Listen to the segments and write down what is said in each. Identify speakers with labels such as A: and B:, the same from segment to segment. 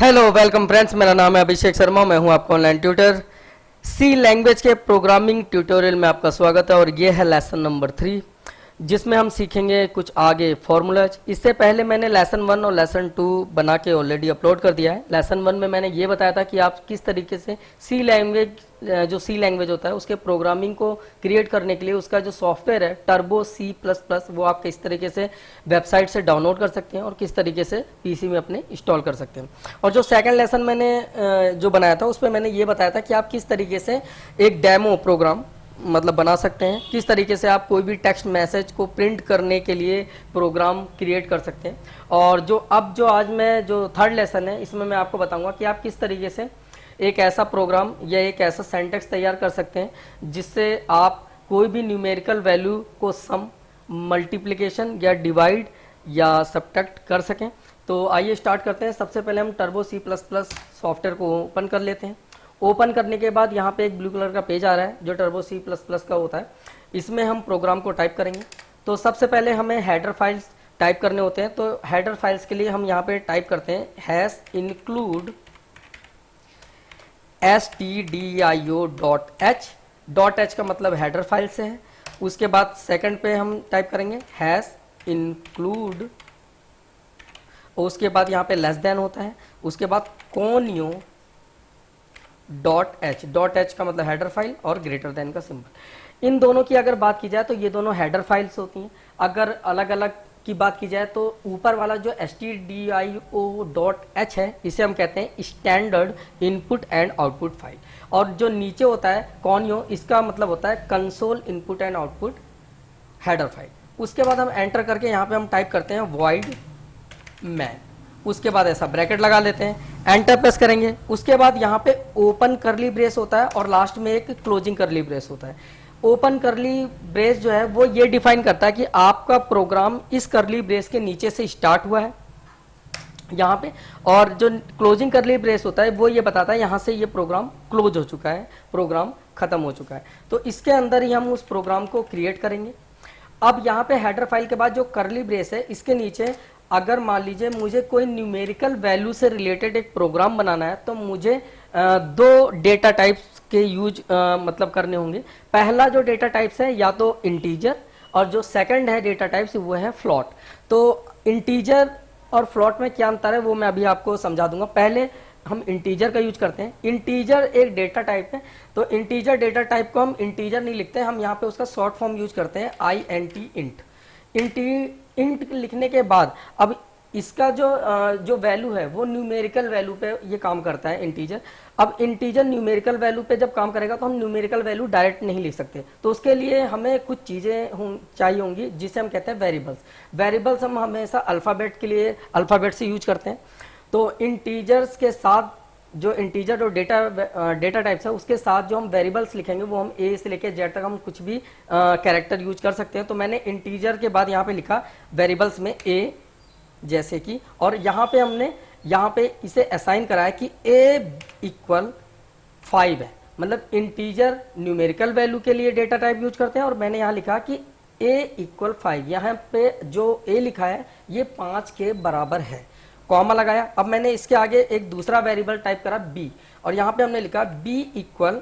A: Hello welcome friends, मेरा नाम है अभिषेक शर्मा। मैं हूं आपका ऑनलाइन ट्यूटर। सी लैंग्वेज के प्रोग्रामिंग ट्यूटोरियल में आपका स्वागत है और ये है लेसन नंबर 3, जिसमें हम सीखेंगे कुछ आगे फॉर्मूलाज। इससे पहले मैंने लेसन 1 और लेसन 2 बना के ऑलरेडी अपलोड कर दिया है। लेसन 1 में मैंने ये बताया था कि आप किस तरीके से सी लैंग्वेज, जो सी लैंग्वेज होता है उसके प्रोग्रामिंग को क्रिएट करने के लिए उसका जो सॉफ्टवेयर है टर्बो C++, वो आप किस तरीके से वेबसाइट से डाउनलोड कर सकते हैं और किस तरीके से पीसी में अपने इंस्टॉल कर सकते हैं। और जो सेकंड लेसन मैंने जो बनाया था उस पर मैंने ये बताया था कि आप किस तरीके से एक डेमो प्रोग्राम मतलब बना सकते हैं, किस तरीके से आप कोई भी टेक्स्ट मैसेज को प्रिंट करने के लिए प्रोग्राम क्रिएट कर सकते हैं। और जो आज मैं जो थर्ड लेसन है इसमें मैं आपको बताऊंगा कि आप किस तरीके से एक ऐसा प्रोग्राम या एक ऐसा सेंटेक्स तैयार कर सकते हैं जिससे आप कोई भी न्यूमेरिकल वैल्यू को सम, मल्टीप्लिकेशन या डिवाइड या सब्ट्रैक्ट कर सकें। तो आइए स्टार्ट करते हैं। सबसे पहले हम टर्बो C++ सॉफ्टवेयर को ओपन कर लेते हैं। ओपन करने के बाद यहाँ पे एक ब्लू कलर का पेज आ रहा है जो टर्बो C++ का होता है। इसमें हम प्रोग्राम को टाइप करेंगे। तो सबसे पहले हमें हेडर फाइल्स टाइप करने होते हैं। तो हेडर फाइल्स के लिए हम यहाँ पे टाइप करते हैं हैश इंक्लूड stdio.h का मतलब हेडर फाइल से है। उसके बाद सेकंड पे हम टाइप करेंगे हैश इंक्लूड, उसके बाद यहाँ पे लेस देन होता है। उसके बाद conio .h का मतलब हेडर फाइल और ग्रेटर देन का सिंबल। इन दोनों की अगर बात की जाए तो ये दोनों हेडर फाइल्स होती हैं। अगर अलग अलग की बात की जाए तो ऊपर वाला जो stdio.h है इसे हम कहते हैं standard input and output file, और जो नीचे होता है conio, इसका मतलब होता है console input and output header file. उसके बाद हम एंटर करके यहाँ पे हम टाइप करते हैं void main, उसके बाद ऐसा ब्रैकेट लगा लेते हैं, एंटर प्रेस करेंगे। उसके बाद यहाँ पे ओपन करली ब्रेस होता है और लास्ट में एक क्लोजिंग करली ब्रेस होता है। ओपन करली ब्रेस जो है वो ये डिफाइन करता है कि आपका प्रोग्राम इस करली ब्रेस के नीचे से स्टार्ट हुआ है यहाँ पे, और जो क्लोजिंग करली ब्रेस होता है वो ये बताता है यहाँ से ये प्रोग्राम क्लोज हो चुका है, प्रोग्राम खत्म हो चुका है। तो इसके अंदर ही हम उस प्रोग्राम को क्रिएट करेंगे। अब यहाँ पे हेडर फाइल के बाद जो करली ब्रेस है इसके नीचे अगर मान लीजिए मुझे कोई न्यूमेरिकल वैल्यू से रिलेटेड एक प्रोग्राम बनाना है तो मुझे दो डेटा टाइप्स के यूज मतलब करने होंगे। पहला जो डेटा टाइप्स है या तो इंटीजर, और जो सेकंड है डेटा टाइप्स वो है फ्लोट। तो इंटीजर और फ्लोट में क्या अंतर है वो मैं अभी आपको समझा दूंगा। पहले हम इंटीजर का यूज करते हैं। इंटीजर एक डेटा टाइप है, तो इंटीजर डेटा टाइप को हम इंटीजर नहीं लिखते हैं, हम यहाँ पे उसका शॉर्ट फॉर्म यूज करते हैं INT इंट लिखने के बाद अब इसका जो वैल्यू है वो न्यूमेरिकल वैल्यू पे ये काम करता है इंटीजर। अब इंटीजर न्यूमेरिकल वैल्यू पे जब काम करेगा तो हम न्यूमेरिकल वैल्यू डायरेक्ट नहीं लिख सकते, तो उसके लिए हमें कुछ चीज़ें चाहिए होंगी जिसे हम कहते हैं वेरिएबल्स। वेरिएबल्स हम हमेशा अल्फ़ाबेट के लिए अल्फ़ाबेट से यूज करते हैं। तो इंटीजर्स के साथ जो इंटीजर और डेटा टाइप्स है उसके साथ जो हम वेरिएबल्स लिखेंगे वो हम A से लेकर Z तक हम कुछ भी कैरेक्टर यूज कर सकते हैं। तो मैंने इंटीजर के बाद यहाँ पे लिखा वेरिएबल्स में A जैसे कि, और यहाँ पे हमने यहाँ पे इसे असाइन करा है कि A = 5 है, मतलब इंटीजर न्यूमेरिकल वैल्यू के लिए डेटा टाइप यूज करते हैं। और मैंने यहाँ लिखा कि A = 5, यहाँ पे जो A लिखा है ये 5 के बराबर है, कॉमा लगाया। अब मैंने इसके आगे एक दूसरा वेरिएबल टाइप करा B, और यहाँ पे हमने लिखा B =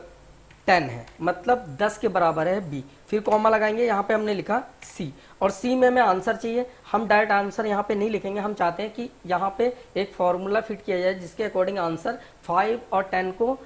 A: 10 है, मतलब 10 के बराबर है B, फिर कॉमा लगाएंगे। यहाँ पे हमने लिखा C, और C में हमें आंसर चाहिए। हम डायरेक्ट आंसर यहाँ पे नहीं लिखेंगे, हम चाहते हैं कि यहाँ पे एक फॉर्मूला फिट किया जाए जिसके अकॉर्डिंग आंसर 5 और 10 को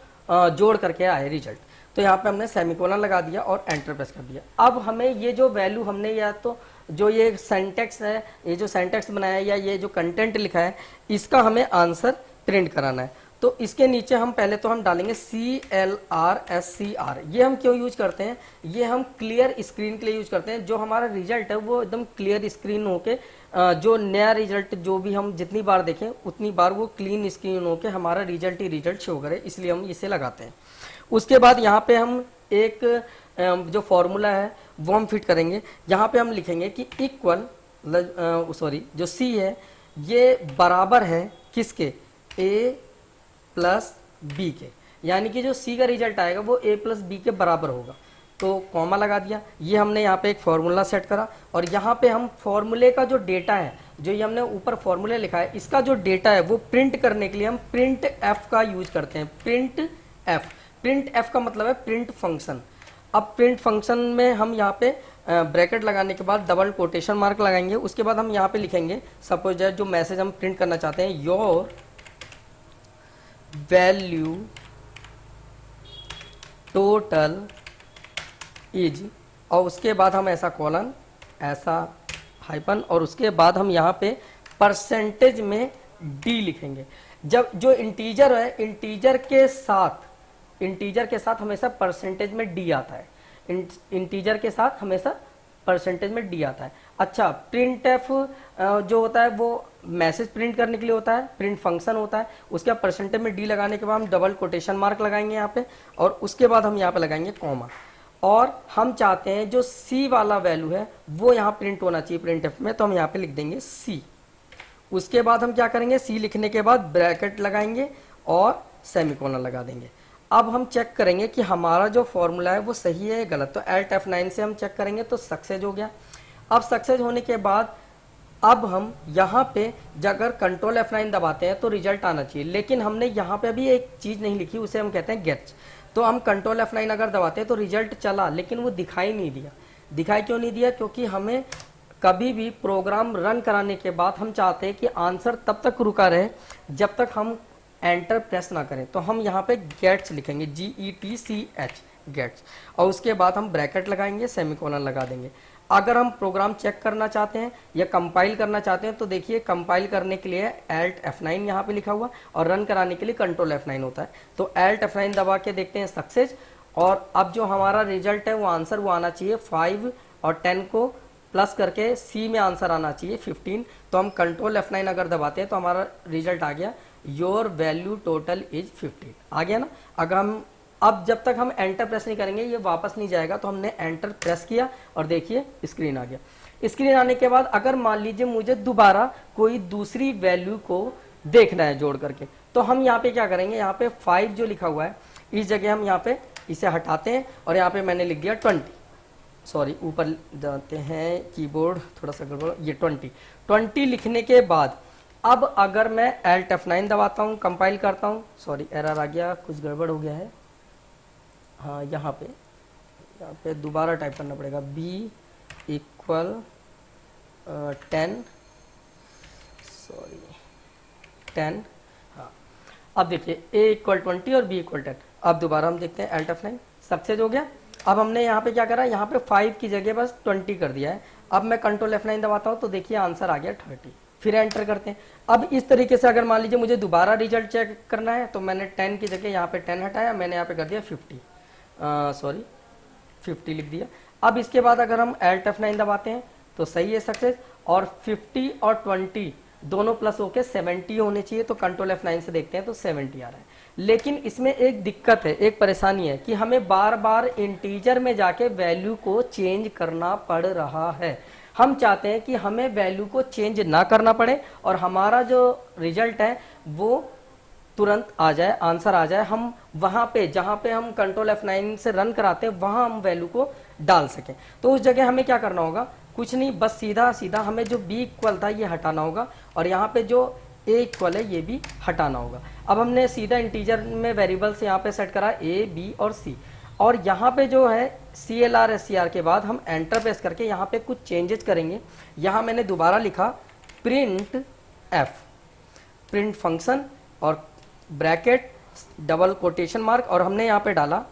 A: जोड़ करके आए रिजल्ट। तो यहाँ पे हमने सेमीकोलन लगा दिया और एंटर प्रेस कर दिया। अब हमें ये जो वैल्यू हमने या तो जो ये सेंटेक्स है, ये जो सेंटेक्स बनाया है या ये जो कंटेंट लिखा है इसका हमें आंसर प्रिंट कराना है। तो इसके नीचे हम पहले तो हम डालेंगे CLRSCR। ये हम क्यों यूज करते हैं, ये हम क्लियर स्क्रीन के लिए यूज करते हैं। जो हमारा रिजल्ट है वो एकदम क्लियर स्क्रीन होके जो नया रिजल्ट जो भी हम जितनी बार देखें उतनी बार वो क्लीन स्क्रीन होके हमारा रिजल्ट ही रिजल्ट शो करे, इसलिए हम इसे लगाते हैं। उसके बाद यहाँ पे हम एक जो फॉर्मूला है वो हम फिट करेंगे। यहाँ पे हम लिखेंगे कि इक्वल जो C है ये बराबर है किसके, A + B के, यानी कि जो C का रिजल्ट आएगा वो A + B के बराबर होगा। तो कॉमा लगा दिया। ये हमने यहाँ पे एक फॉर्मूला सेट करा, और यहाँ पे हम फॉर्मूले का जो डेटा है जो ये हमने ऊपर फॉर्मूला लिखा है, इसका जो डेटा है वो प्रिंट करने के लिए हम प्रिंट एफ का यूज करते हैं। प्रिंट एफ का मतलब है प्रिंट फंक्शन। अब प्रिंट फंक्शन में हम यहाँ पे ब्रैकेट लगाने के बाद डबल कोटेशन मार्क लगाएंगे, उसके बाद हम यहाँ पे लिखेंगे सपोज जो मैसेज हम प्रिंट करना चाहते हैं, योर वैल्यू टोटल इज, और उसके बाद हम ऐसा कॉलन, ऐसा हाइपन, और उसके बाद हम यहाँ पे परसेंटेज में डी लिखेंगे। जब जो इंटीजर है, इंटीजर के साथ हमेशा परसेंटेज में डी आता है। इंटीजर के साथ हमेशा परसेंटेज में डी आता है। अच्छा, प्रिंट एफ जो होता है वो मैसेज प्रिंट करने के लिए होता है, प्रिंट फंक्शन होता है। उसके बाद परसेंटेज में डी लगाने के बाद हम डबल कोटेशन मार्क लगाएंगे यहाँ पे, और उसके बाद हम यहाँ पे लगाएंगे कॉमा। और हम चाहते हैं जो सी वाला वैल्यू है वो यहाँ प्रिंट होना चाहिए प्रिंट एफ में, तो हम यहाँ पे लिख देंगे सी। उसके बाद हम क्या करेंगे, सी लिखने के बाद ब्रैकेट लगाएंगे और सेमीकोलन लगा देंगे। अब हम चेक करेंगे कि हमारा जो फॉर्मूला है वो सही है या गलत। तो एल्ट F9 से हम चेक करेंगे तो सक्सेस हो गया। अब सक्सेस होने के बाद अब हम यहाँ पे अगर कंट्रोल F9 दबाते हैं तो रिजल्ट आना चाहिए, लेकिन हमने यहाँ पे अभी एक चीज़ नहीं लिखी, उसे हम कहते हैं गेट्स। तो हम कंट्रोल F9 अगर दबाते हैं तो रिजल्ट चला, लेकिन वो दिखाई नहीं दिया। दिखाई क्यों नहीं दिया? क्योंकि हमें कभी भी प्रोग्राम रन कराने के बाद हम चाहते हैं कि आंसर तब तक रुका रहे जब तक हम एंटर प्रेस ना करें। तो हम यहाँ पे गेट्स लिखेंगे, GETCH गेट्स, और उसके बाद हम ब्रैकेट लगाएंगे, सेमीकोलन लगा देंगे। अगर हम प्रोग्राम चेक करना चाहते हैं या कंपाइल करना चाहते हैं तो देखिए कंपाइल करने के लिए एल्ट F9 यहाँ पे लिखा हुआ, और रन कराने के लिए कंट्रोल F9 होता है। तो एल्ट F9 दबा के देखते हैं सक्सेस। और अब जो हमारा रिजल्ट है वो आंसर वो आना चाहिए 5 और 10 को प्लस करके सी में आंसर आना चाहिए 15। तो हम कंट्रोल F9 अगर दबाते हैं तो हमारा रिजल्ट आ गया, योर वैल्यू टोटल इज 15। आ गया ना। अगर हम अब जब तक हम एंटर प्रेस नहीं करेंगे ये वापस नहीं जाएगा। तो हमने एंटर प्रेस किया और देखिए स्क्रीन आ गया। स्क्रीन आने के बाद अगर मान लीजिए मुझे दोबारा कोई दूसरी वैल्यू को देखना है जोड़ करके, तो हम यहाँ पे क्या करेंगे, यहाँ पे 5 जो लिखा हुआ है इस जगह हम यहाँ पे इसे हटाते हैं और यहाँ पे मैंने लिख दिया 20। सॉरी, ऊपर जाते हैं, कीबोर्ड थोड़ा सा गड़बड़, ये 20 लिखने के बाद अब अगर मैं एल्ट F9 दबाता हूँ, कंपाइल करता हूँ, सॉरी एरर आ गया, कुछ गड़बड़ हो गया है। हाँ, यहाँ पे दोबारा टाइप करना पड़ेगा, B = 10, सॉरी 10। हाँ, अब देखिए A = 20 और B = 10। अब दोबारा हम देखते हैं एल्ट F9, सक्सेस हो गया। अब हमने यहाँ पे क्या करा, यहाँ पे 5 की जगह बस 20 कर दिया है। अब मैं कंट्रोल F9 दबाता हूँ तो देखिए आंसर आ गया 30। फिर एंटर करते हैं। अब इस तरीके से अगर मान लीजिए मुझे दोबारा रिजल्ट चेक करना है तो मैंने 10 की जगह यहाँ पे 10 हटाया, मैंने यहाँ पे कर दिया 50 लिख दिया। अब इसके बाद अगर हम एल्ट F9 दबाते हैं तो सही है सक्सेस, और 50 और 20 दोनों प्लस होके 70 होने चाहिए। तो कंट्रोल F9 से देखते हैं तो 70 आ रहा है। लेकिन इसमें एक दिक्कत है, एक परेशानी है कि हमें बार बार इंटीजर में जाके वैल्यू को चेंज करना पड़ रहा है। हम चाहते हैं कि हमें वैल्यू को चेंज ना करना पड़े और हमारा जो रिजल्ट है वो तुरंत आ जाए, आंसर आ जाए। हम वहाँ पे जहाँ पे हम कंट्रोल F9 से रन कराते हैं वहाँ हम वैल्यू को डाल सकें। तो उस जगह हमें क्या करना होगा, कुछ नहीं, बस सीधा सीधा हमें जो B = था ये हटाना होगा और यहाँ पे जो A = है ये भी हटाना होगा। अब हमने सीधा इंटीजर में वेरिएबल्स यहाँ पे सेट करा A, B और C, और यहाँ पे जो है CLR SCR के बाद हम एंटर प्रेस करके यहाँ पे कुछ चेंजेस करेंगे। यहाँ मैंने दोबारा लिखा प्रिंट F, प्रिंट फंक्शन और ब्रैकेट डबल कोटेशन मार्क, और हमने यहाँ पे डाला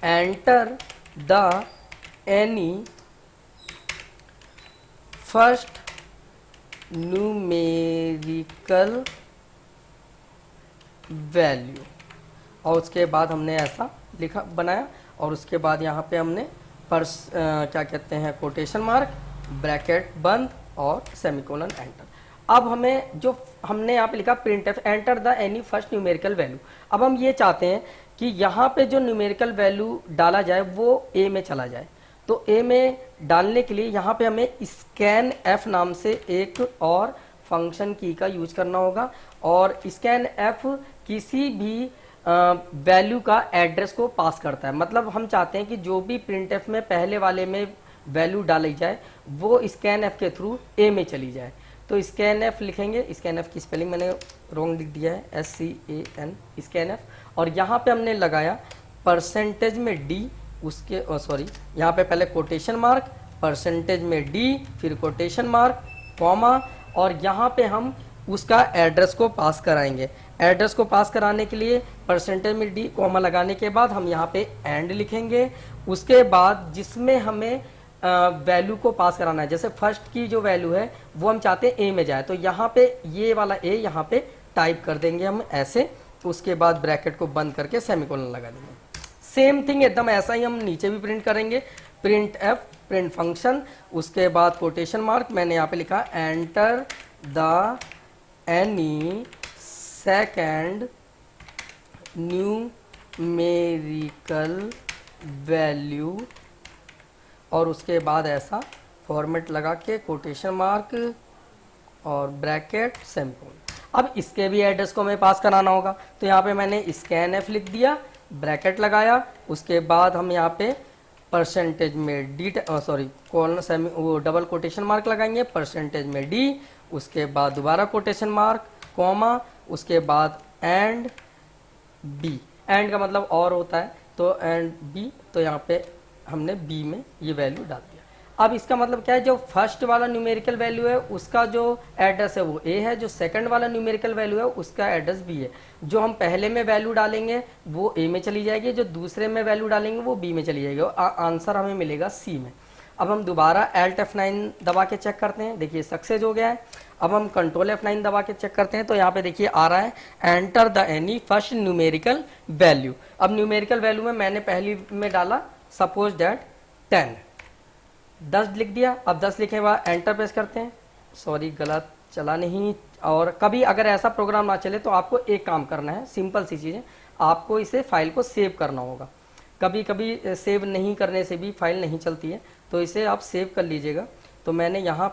A: enter the any first numerical value, और उसके बाद हमने ऐसा लिखा बनाया, और उसके बाद यहाँ पे हमने क्या कहते हैं कोटेशन मार्क, ब्रैकेट बंद और सेमीकोलन एंटर। अब हमें जो हमने यहाँ पे लिखा print F enter the any first numerical value. अब हम ये चाहते हैं कि यहाँ पे जो न्यूमेरिकल वैल्यू डाला जाए वो ए में चला जाए। तो ए में डालने के लिए यहाँ पे हमें स्कैन एफ नाम से एक और फंक्शन की का यूज करना होगा, और स्कैन एफ किसी भी वैल्यू का एड्रेस को पास करता है। मतलब हम चाहते हैं कि जो भी प्रिंट एफ में पहले वाले में वैल्यू डाली जाए वो स्कैन एफ के थ्रू ए में चली जाए। तो स्कैन एफ लिखेंगे, स्कैन एफ की स्पेलिंग मैंने रॉन्ग लिख दिया है, SCAN स्कैन एफ। और यहाँ पे हमने लगाया परसेंटेज में डी, उसके सॉरी यहाँ पे पहले कोटेशन मार्क, परसेंटेज में डी, फिर कोटेशन मार्क, कॉमा, और यहाँ पे हम उसका एड्रेस को पास कराएंगे। एड्रेस को पास कराने के लिए परसेंटेज में डी कॉमा लगाने के बाद हम यहाँ पे एंड लिखेंगे। उसके बाद जिसमें हमें वैल्यू को पास कराना है, जैसे फर्स्ट की जो वैल्यू है वो हम चाहते हैं ए में जाए, तो यहाँ पे ये वाला ए यहाँ पे टाइप कर देंगे हम ऐसे। उसके बाद ब्रैकेट को बंद करके सेमीकोलन लगा देंगे। सेम थिंग एकदम ऐसा ही हम नीचे भी प्रिंट करेंगे, प्रिंट एफ, प्रिंट फंक्शन, उसके बाद कोटेशन मार्क, मैंने यहाँ पे लिखा enter the any second numerical value, और उसके बाद ऐसा फॉर्मेट लगा के कोटेशन मार्क और ब्रैकेट सेमीकोलन। अब इसके भी एड्रेस को हमें पास कराना होगा, तो यहाँ पे मैंने स्कैन एफ लिख दिया, ब्रैकेट लगाया, उसके बाद हम यहाँ पे परसेंटेज में डी कॉलन सेमी वो डबल कोटेशन मार्क लगाएंगे, परसेंटेज में डी, उसके बाद दोबारा कोटेशन मार्क, कॉमा, उसके बाद एंड बी। एंड का मतलब और होता है, तो एंड बी, तो यहाँ पे हमने बी में ये वैल्यू डाल दिया। अब इसका मतलब क्या है, जो फर्स्ट वाला न्यूमेरिकल वैल्यू है उसका जो एड्रेस है वो ए है, जो सेकंड वाला न्यूमेरिकल वैल्यू है उसका एड्रेस बी है। जो हम पहले में वैल्यू डालेंगे वो ए में चली जाएगी, जो दूसरे में वैल्यू डालेंगे वो बी में चली जाएगी, और आंसर हमें मिलेगा सी में। अब हम दोबारा Alt F9 दबा के चेक करते हैं, देखिए सक्सेस हो गया है। अब हम Ctrl F9 दबा के चेक करते हैं, तो यहाँ पे देखिए आ रहा है enter the any first numerical value. अब न्यूमेरिकल वैल्यू में मैंने पहली में डाला सपोज दैट 10 लिख दिया। अब 10 लिखे बाद एंटर प्रेस करते हैं, सॉरी गलत चला नहीं। और कभी अगर ऐसा प्रोग्राम ना चले तो आपको एक काम करना है, सिंपल सी चीज़ है, आपको इसे फाइल को सेव करना होगा। कभी कभी सेव नहीं करने से भी फाइल नहीं चलती है, तो इसे आप सेव कर लीजिएगा। तो मैंने यहाँ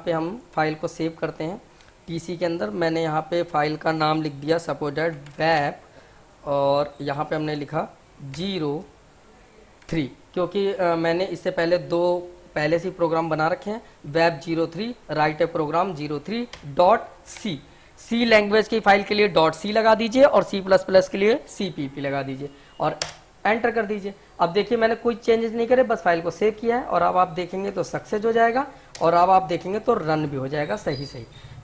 A: पे हम फाइल को सेव करते हैं पीसी के अंदर। मैंने यहाँ पे फाइल का नाम लिख दिया सपोज दैट वेब, और यहाँ पे हमने लिखा 03, क्योंकि मैंने इससे पहले दो पहले से प्रोग्राम बना रखे हैं, वेब 03 राइट ए प्रोग्राम 03.c। सी लैंग्वेज की फाइल के लिए .c लगा दीजिए और C++ के लिए CPP लगा दीजिए और एंटर कर दीजिए। अब देखिए मैंने कोई चेंजेस नहीं करे, बस फाइल को सेव किया है, और अब आप देखेंगे तो सक्सेस हो जाएगा, और अब आप देखेंगे तो रन भी हो जाएगा सही।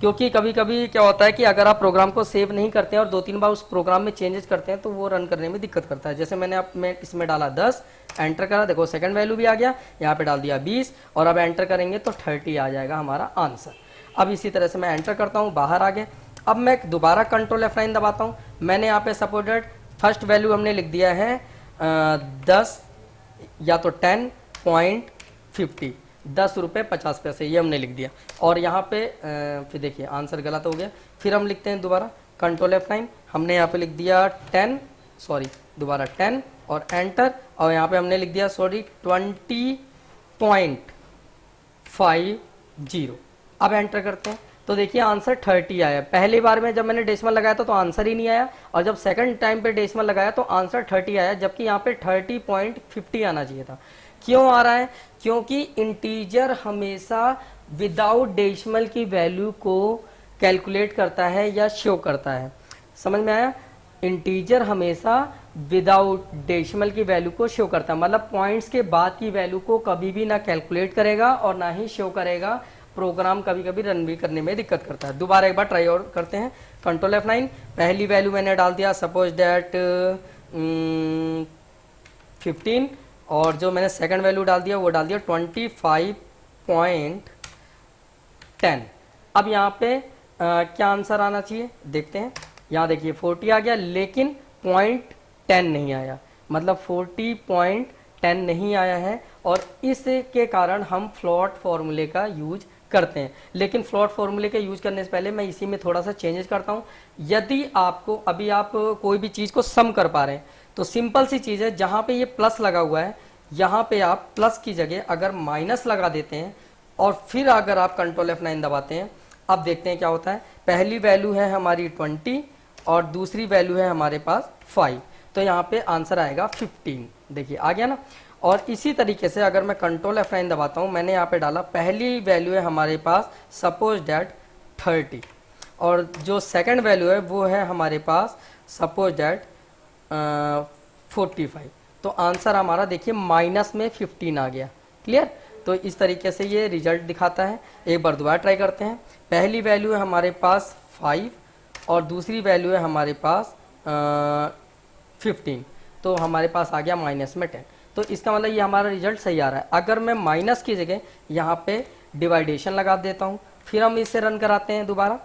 A: क्योंकि कभी कभी क्या होता है कि अगर आप प्रोग्राम को सेव नहीं करते हैं और 2-3 बार उस प्रोग्राम में चेंजेस करते हैं तो वो रन करने में दिक्कत करता है। जैसे मैं इसमें डाला 10, एंटर करा, देखो सेकंड वैल्यू भी आ गया, यहाँ पे डाल दिया 20, और अब एंटर करेंगे तो 30 आ जाएगा हमारा आंसर। अब इसी तरह से मैं एंटर करता हूँ, बाहर आ गए। अब मैं दोबारा Ctrl F9 दबाता हूँ। मैंने यहाँ पे सपोर्टेड फर्स्ट वैल्यू हमने लिख दिया है 10 या तो 10.50, 10 रुपये 50 पैसे, ये हमने लिख दिया। और यहाँ पे फिर देखिए आंसर गलत हो गया। फिर हम लिखते हैं दोबारा Ctrl F9, हमने यहाँ पे लिख दिया 10 और एंटर, और यहाँ पे हमने लिख दिया 20.50। अब एंटर करते हैं तो देखिए आंसर 30 आया। पहली बार में जब मैंने डेसिमल लगाया था तो आंसर ही नहीं आया, और जब सेकंड टाइम पे डेसिमल लगाया तो आंसर 30 आया, जबकि यहाँ पे 30.50 आना चाहिए था। क्यों आ रहा है? क्योंकि इंटीजर हमेशा विदाउट डेसिमल की वैल्यू को कैलकुलेट करता है या शो करता है। समझ में आया? इंटीजर हमेशा विदाउट डेसिमल की वैल्यू को शो करता है, मतलब पॉइंट्स के बाद की वैल्यू को कभी भी ना कैलकुलेट करेगा और ना ही शो करेगा। प्रोग्राम कभी कभी रन भी करने में दिक्कत करता है। दोबारा एक बार ट्राई और करते हैं। Ctrl F9, पहली वैल्यू मैंने डाल दिया सपोज दैट 15, और जो मैंने सेकंड वैल्यू डाल दिया वो डाल दिया 25.10। अब यहाँ पे क्या आंसर आना चाहिए देखते हैं। यहाँ देखिए 40 आ गया, लेकिन 0.10 नहीं आया, मतलब 40.10 नहीं आया है, और इसके कारण हम फ्लोट फॉर्मूले का यूज करते हैं। लेकिन फ्लोट फॉर्मूले के यूज करने से पहले मैं इसी में थोड़ा सा चेंजेस करता हूं। यदि आपको अभी आप कोई भी चीज़ को सम कर पा रहे हैं तो सिंपल सी चीज़ है, जहां पे ये प्लस लगा हुआ है यहाँ पे आप प्लस की जगह अगर माइनस लगा देते हैं और फिर अगर आप Ctrl F9 दबाते हैं, अब देखते हैं क्या होता है। पहली वैल्यू है हमारी 20 और दूसरी वैल्यू है हमारे पास 5, तो यहाँ पे आंसर आएगा 15। देखिए आ गया ना। और इसी तरीके से अगर मैं कंट्रोल F9 दबाता हूँ, मैंने यहाँ पे डाला, पहली वैल्यू है हमारे पास सपोज डैट 30, और जो सेकंड वैल्यू है वो है हमारे पास सपोज डैट 45। तो आंसर हमारा देखिए माइनस में 15 आ गया। क्लियर। तो इस तरीके से ये रिजल्ट दिखाता है। एक बार दोबारा ट्राई करते हैं। पहली वैल्यू है हमारे पास 5 और दूसरी वैल्यू है हमारे पास 15, तो हमारे पास आ गया माइनस में 10। तो इसका मतलब ये हमारा रिजल्ट सही आ रहा है। अगर मैं माइनस की जगह यहाँ पे डिवाइडेशन लगा देता हूँ, फिर हम इसे रन कराते हैं दोबारा,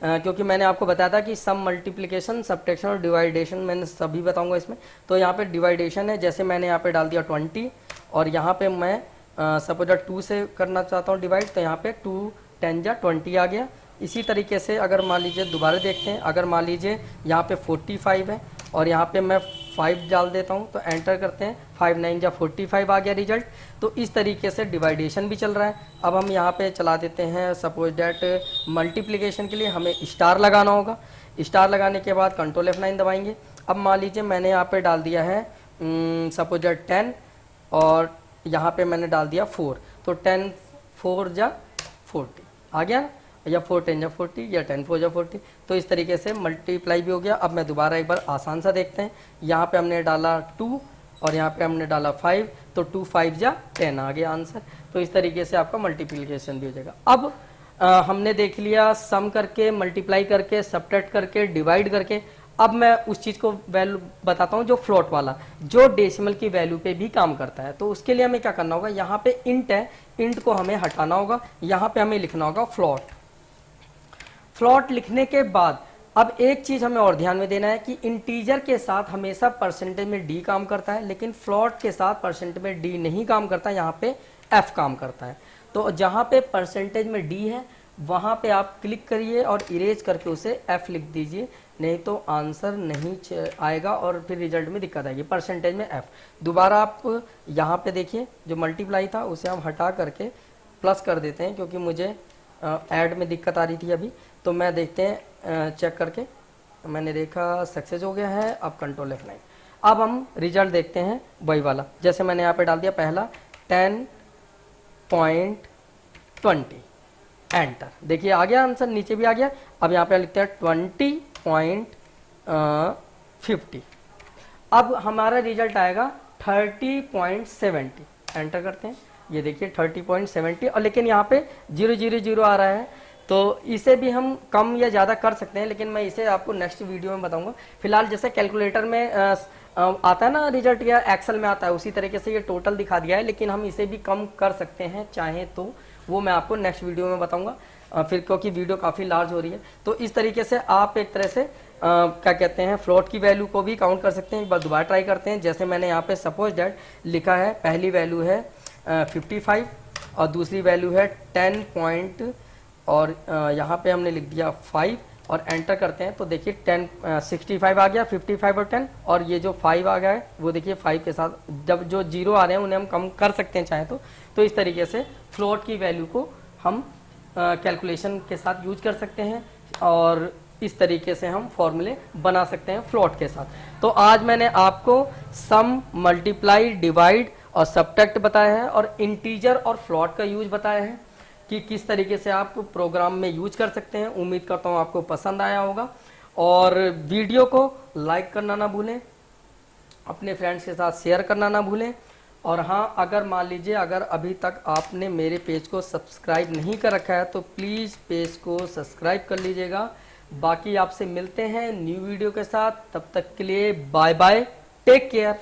A: क्योंकि मैंने आपको बताया था कि सम, मल्टीप्लिकेशन, सब्ट्रैक्शन और डिवाइडेशन मैंने सभी बताऊंगा इसमें। तो यहाँ पे डिवाइडेशन है, जैसे मैंने यहाँ पे डाल दिया 20, और यहाँ पे मैं सपोज 2 से करना चाहता हूँ डिवाइड, तो यहाँ पे 2 10 जा 20 आ गया। इसी तरीके से अगर मान लीजिए दोबारा देखते हैं, अगर मान लीजिए यहाँ पे 45 है और यहाँ पे मैं 5 डाल देता हूँ, तो एंटर करते हैं, 5 9 जा 45 आ गया रिजल्ट। तो इस तरीके से डिवाइडेशन भी चल रहा है। अब हम यहाँ पे चला देते हैं, सपोज डैट मल्टीप्लिकेशन के लिए हमें स्टार लगाना होगा। स्टार लगाने के बाद कंट्रोल F9 दबाएंगे। अब मान लीजिए मैंने यहाँ पे डाल दिया है सपोज डैट 10 और यहाँ पे मैंने डाल दिया 4, तो 10 4 जा 40 आ गया ना, या 4 10 जा 40 या 10 4 जा 40। तो इस तरीके से मल्टीप्लाई भी हो गया। अब मैं दोबारा एक बार आसान सा देखते हैं। यहाँ पे हमने डाला 2 और यहाँ पे हमने डाला 5, तो 2 5 जा 10 आ गया आंसर। तो इस तरीके से आपका मल्टीप्लिकेशन भी हो जाएगा। अब हमने देख लिया सम करके, मल्टीप्लाई करके, सब्ट्रैक्ट करके, डिवाइड करके। अब मैं उस चीज़ को वैल्यू बताता हूँ जो फ्लोट वाला, जो डेसिमल की वैल्यू पे भी काम करता है। तो उसके लिए हमें क्या करना होगा, यहाँ पे इंट है, इंट को हमें हटाना होगा, यहाँ पे हमें लिखना होगा फ्लोट। फ्लोट लिखने के बाद अब एक चीज हमें और ध्यान में देना है कि इंटीजर के साथ हमेशा परसेंटेज में डी काम करता है, लेकिन फ्लोट के साथ परसेंटेज में डी नहीं काम करता, यहाँ पे एफ काम करता है। तो जहाँ पे परसेंटेज में डी है वहाँ पे आप क्लिक करिए और इरेज करके उसे एफ लिख दीजिए, नहीं तो आंसर नहीं आएगा और फिर रिजल्ट में दिक्कत आएगी। परसेंटेज में एफ। दोबारा आप यहाँ पे देखिए, जो मल्टीप्लाई था उसे हम हटा करके प्लस कर देते हैं, क्योंकि मुझे ऐड में दिक्कत आ रही थी अभी। तो मैं देखते हैं चेक करके, मैंने देखा सक्सेस हो गया है। अब कंट्रोल F9। अब हम रिजल्ट देखते हैं वही वाला, जैसे मैंने यहाँ पे डाल दिया पहला 10.20, एंटर। देखिए आ गया आंसर, नीचे भी आ गया। अब यहाँ पे लिखते हैं 20.50। अब हमारा रिजल्ट आएगा 30.70, एंटर करते हैं। ये देखिए 30.70, और लेकिन यहाँ पे 000 आ रहा है, तो इसे भी हम कम या ज़्यादा कर सकते हैं, लेकिन मैं इसे आपको नेक्स्ट वीडियो में बताऊंगा। फिलहाल जैसे कैलकुलेटर में आता है ना रिजल्ट, या एक्सेल में आता है, उसी तरीके से ये टोटल दिखा दिया है, लेकिन हम इसे भी कम कर सकते हैं चाहे तो, वो मैं आपको नेक्स्ट वीडियो में बताऊंगा फिर, क्योंकि वीडियो काफ़ी लार्ज हो रही है। तो इस तरीके से आप एक तरह से क्या कहते हैं, फ्लोट की वैल्यू को भी काउंट कर सकते हैं। एक बार दोबारा ट्राई करते हैं। जैसे मैंने यहाँ पे सपोज डैट लिखा है, पहली वैल्यू है 55 और दूसरी वैल्यू है 10 और यहाँ पे हमने लिख दिया 5 और एंटर करते हैं। तो देखिए 65 आ गया, 55 और 10, और ये जो 5 आ गया है वो देखिए 5 के साथ जब जो 0 आ रहे हैं उन्हें हम कम कर सकते हैं चाहे तो। इस तरीके से फ्लोट की वैल्यू को हम कैलकुलेशन के साथ यूज कर सकते हैं, और इस तरीके से हम फॉर्मूले बना सकते हैं फ्लोट के साथ। तो आज मैंने आपको सम, मल्टीप्लाई, डिवाइड और सब्ट्रैक्ट बताया है, और इंटीजर और फ्लोट का यूज बताया है कि किस तरीके से आप प्रोग्राम में यूज कर सकते हैं। उम्मीद करता हूँ आपको पसंद आया होगा, और वीडियो को लाइक करना ना भूलें, अपने फ्रेंड्स के साथ शेयर करना ना भूलें। और हाँ, अगर मान लीजिए अगर अभी तक आपने मेरे पेज को सब्सक्राइब नहीं कर रखा है तो प्लीज़ पेज को सब्सक्राइब कर लीजिएगा। बाकी आपसे मिलते हैं न्यू वीडियो के साथ, तब तक के लिए बाय बाय, टेक केयर।